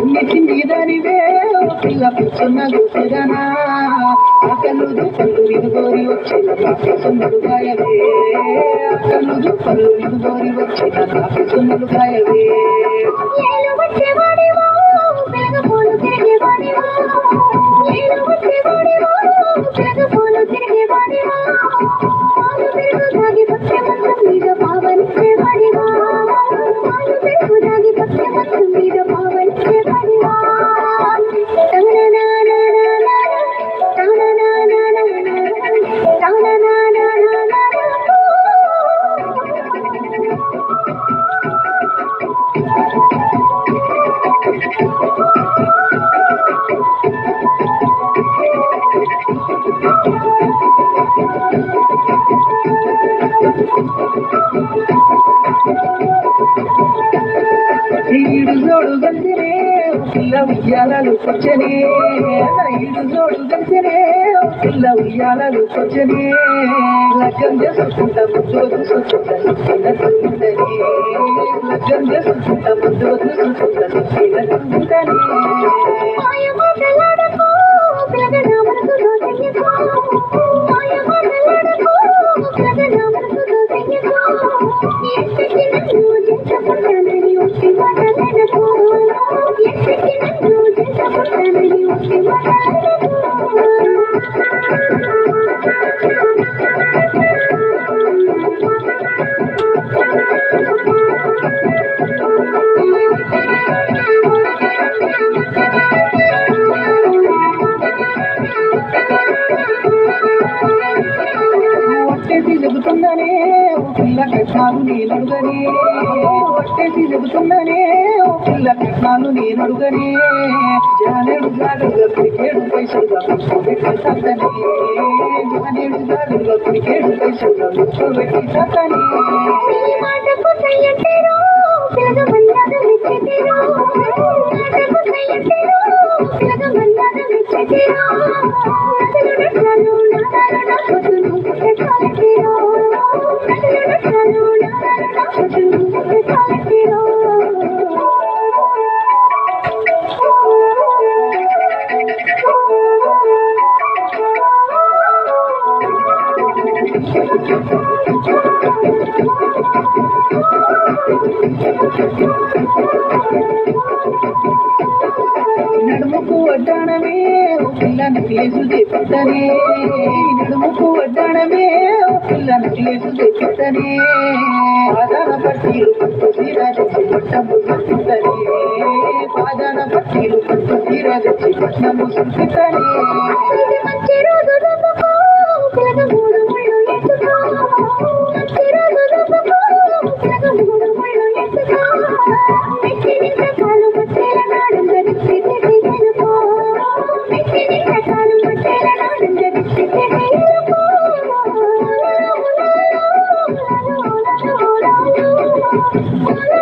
చిన్ని చిన్ని దానివే పిల్ల కూర్చున్న గుసెదనా ఆకలుదు పళ్ళు నిలుగోరి వచ్చిన నాకు సున్నలు గాయవే ఆకలుదు పళ్ళు నిలుగోరి వచ్చిన నాకు సున్నలు గాయవే ఈడు జోడు గంతినే పిల్ల ఉయ్యాలలు కొచ్చనే ఈడు జోడు గంతినే పిల్ల ఉయ్యాలలు కొచ్చనే లగ్గం చేసుకుంటా ముద్దు చూసుకుంటా తినకుంటనే లగ్గం చేసుకుంటా ముద్దు చూసుకుంటా తినకుంటనే ఒట్టేసి చెబుతుందనే పిల్ల కట్నాలు నేనడుగనే ఒట్టేసి చెబుతుందనే పిల్ల కట్నాలు నేనడుగనే జానేడు జాడుగా క్రికెడు పైసలుగా ముట్టుబెట్టి తగ్గనే జానేడు జాడుగా క్రికెడు పైసలుగా ముట్టుబెట్టి తగ్గనే నడుముకు వడ్డాణమే పిల్ల నెక్లేసు తెప్పిద్దనే నడుముకు వడ్డాణమే పిల్ల నెక్లేసు తెప్పిద్దనే పాదాన పట్టీలు పట్టు తీరా తెచ్చి పట్టము సుట్టుతనే పాదాన పట్టీలు పట్టు తీరా తెచ్చి పట్టము సుట్టుతనే Oh,